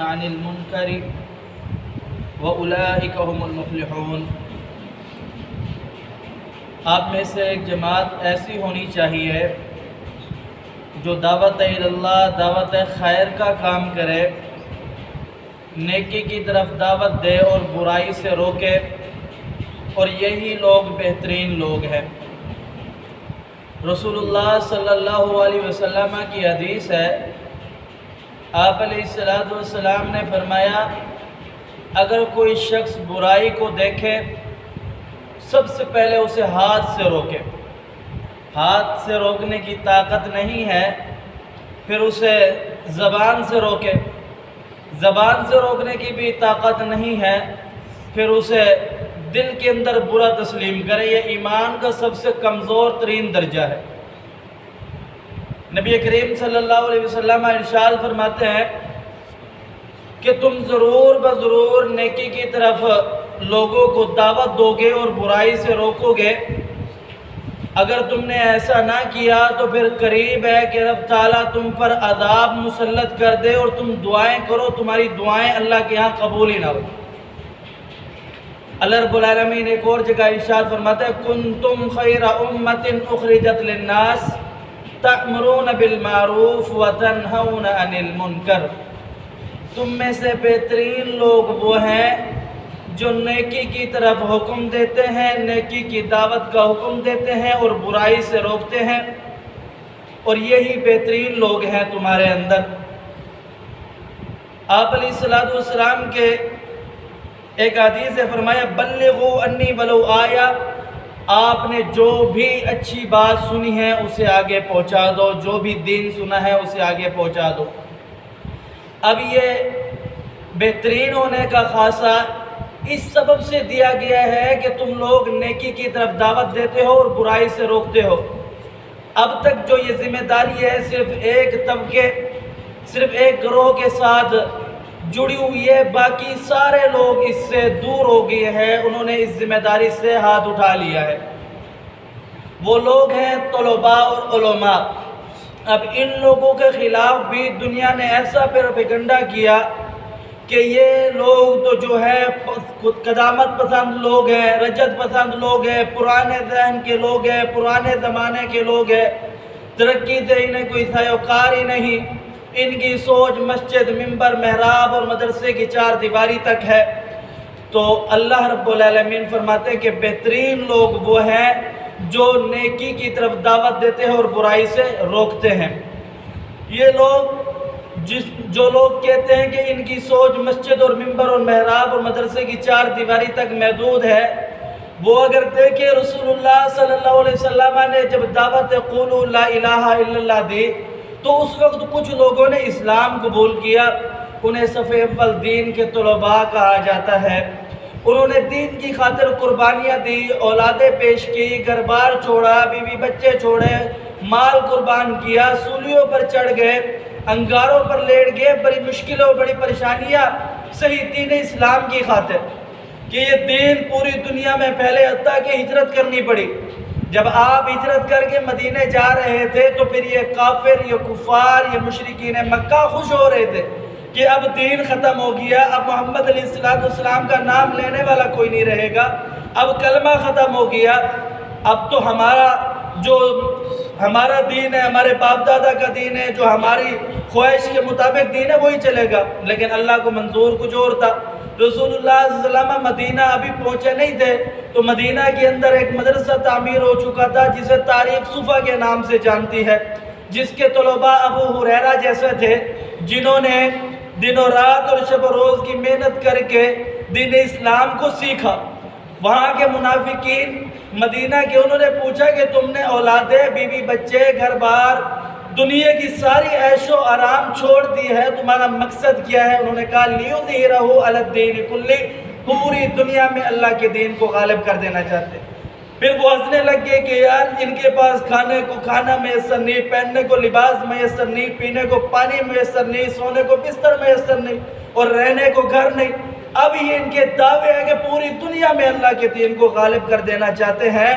عن المنکر وأولئک هم المفلحون۔ آپ میں سے ایک جماعت ایسی ہونی چاہیے جو دعوت اللہ، دعوت خیر کا کام کرے، نیکی کی طرف دعوت دے اور برائی سے روکے، اور یہی لوگ بہترین لوگ ہیں۔ رسول اللہ صلی اللہ علیہ وسلم کی حدیث ہے، آپ علیہ السلام نے فرمایا، اگر کوئی شخص برائی کو دیکھے سب سے پہلے اسے ہاتھ سے روکے، ہاتھ سے روکنے کی طاقت نہیں ہے پھر اسے زبان سے روکے، زبان سے روکنے کی بھی طاقت نہیں ہے پھر اسے دل کے اندر برا تسلیم کرے۔ یہ ایمان کا سب سے کمزور ترین درجہ ہے۔ نبی کریم صلی اللہ علیہ وسلم ارشاد فرماتے ہیں کہ تم ضرور بضرور نیکی کی طرف لوگوں کو دعوت دو گے اور برائی سے روکو گے۔ اگر تم نے ایسا نہ کیا تو پھر قریب ہے کہ رب تعالیٰ تم پر عذاب مسلط کر دے اور تم دعائیں کرو، تمہاری دعائیں اللہ کے ہاں قبول ہی نہ ہو۔ اللہ رب العالمین ایک اور جگہ ارشاد فرماتا ہے، کنتم خیر امت اخرجت للناس تأمرون بالمعروف وتنہون عن المنکر۔ تم میں سے بہترین لوگ وہ ہیں جو نیکی کی طرف حکم دیتے ہیں، نیکی کی دعوت کا حکم دیتے ہیں اور برائی سے روکتے ہیں، اور یہی بہترین لوگ ہیں تمہارے اندر۔ آپ علیہ السلام کے ایک حدیث سے فرمایا، بلغوا انی ولو آیا، آپ نے جو بھی اچھی بات سنی ہے اسے آگے پہنچا دو، جو بھی دین سنا ہے اسے آگے پہنچا دو۔ اب یہ بہترین ہونے کا خاصہ اس سبب سے دیا گیا ہے کہ تم لوگ نیکی کی طرف دعوت دیتے ہو اور برائی سے روکتے ہو۔ اب تک جو یہ ذمہ داری ہے صرف ایک طبقے، صرف ایک گروہ کے ساتھ جڑی ہوئی ہے، باقی سارے لوگ اس سے دور ہو گئے ہیں، انہوں نے اس ذمہ داری سے ہاتھ اٹھا لیا ہے۔ وہ لوگ ہیں طلباء اور علماء۔ اب ان لوگوں کے خلاف بھی دنیا نے ایسا پروپیگنڈا کیا کہ یہ لوگ تو جو ہے قدامت پسند لوگ ہیں، رجت پسند لوگ ہیں، پرانے ذہن کے لوگ ہیں، پرانے زمانے کے لوگ ہیں، ترقی سے انہیں کوئی سروکار ہی نہیں، ان کی سوچ مسجد، منبر، محراب اور مدرسے کی چار دیواری تک ہے۔ تو اللہ رب العالمین فرماتے ہیں کہ بہترین لوگ وہ ہیں جو نیکی کی طرف دعوت دیتے ہیں اور برائی سے روکتے ہیں۔ یہ لوگ جو لوگ کہتے ہیں کہ ان کی سوچ مسجد اور منبر اور محراب اور مدرسے کی چار دیواری تک محدود ہے، وہ اگر دیکھیں رسول اللہ صلی اللہ علیہ وسلم نے جب دعوت قولوا لا الہ الا اللہ دی تو اس وقت کچھ لوگوں نے اسلام قبول کیا، انہیں صف اول دین کے طلباء کہا جاتا ہے۔ انہوں نے دین کی خاطر قربانیاں دی، اولادیں پیش کی، گھر بار چھوڑا، بیوی بچے چھوڑے، مال قربان کیا، سولیوں پر چڑھ گئے، انگاروں پر لیٹ گئے، بڑی مشکلوں، بڑی پریشانیاں صحیح دین اسلام کی خاطر کہ یہ دین پوری دنیا میں پھیلے، حتیٰ کہ ہجرت کرنی پڑی۔ جب آپ ہجرت کر کے مدینے جا رہے تھے تو پھر یہ کافر، یہ کفار، یہ مشرکین مکہ خوش ہو رہے تھے کہ اب دین ختم ہو گیا، اب محمد علیہ السلام کا نام لینے والا کوئی نہیں رہے گا، اب کلمہ ختم ہو گیا، اب تو ہمارا دین ہے، ہمارے باپ دادا کا دین ہے، جو ہماری خواہش کے مطابق دین ہے وہی چلے گا۔ لیکن اللہ کو منظور کچھ اور تھا۔ رسول اللہ صلی اللہ علیہ وسلم مدینہ ابھی پہنچے نہیں تھے تو مدینہ کے اندر ایک مدرسہ تعمیر ہو چکا تھا جسے تاریخ صفا کے نام سے جانتی ہے، جس کے طلباء ابو ہریرہ جیسے تھے، جنہوں نے دن و رات اور شب و روز کی محنت کر کے دین اسلام کو سیکھا۔ وہاں کے منافقین مدینہ کے انہوں نے پوچھا کہ تم نے اولادیں، بیوی بچے، گھر بار، دنیا کی ساری عیش و آرام چھوڑ دی ہے، تمہارا مقصد کیا ہے؟ انہوں نے کہا لیظہرہ علی الدین کلہ، پوری دنیا میں اللہ کے دین کو غالب کر دینا چاہتے۔ پھر وہ ہنسنے لگ گئے کہ یار ان کے پاس کھانے کو کھانا میسر نہیں، پہننے کو لباس میسر نہیں، پینے کو پانی میسر نہیں، سونے کو بستر میسر نہیں اور رہنے کو گھر نہیں۔ اب یہ ان کے دعوے ہیں کہ پوری دنیا میں اللہ کے دین کو غالب کر دینا چاہتے ہیں۔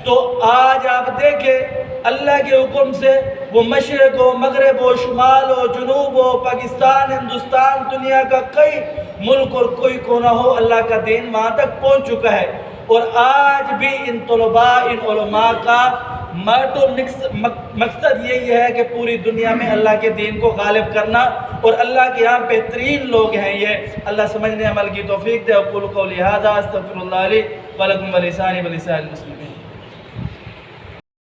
تو آج آپ دیکھیں اللہ کے حکم سے وہ مشرق ہو، مغرب ہو، شمال ہو، جنوب ہو، پاکستان، ہندوستان، دنیا کا کئی ملک اور کوئی کونا ہو، اللہ کا دین وہاں تک پہنچ چکا ہے۔ اور آج بھی ان طلباء، ان علماء کا ماتو مقصد یہی ہے کہ پوری دنیا میں اللہ کے دین کو غالب کرنا، اور اللہ کے یہاں بہترین لوگ ہیں یہ۔ اللہ سمجھنے عمل کی توفیق دے۔ اقول قولی ھذا استغفر اللہ لی ولکم ولسائر المسلمین۔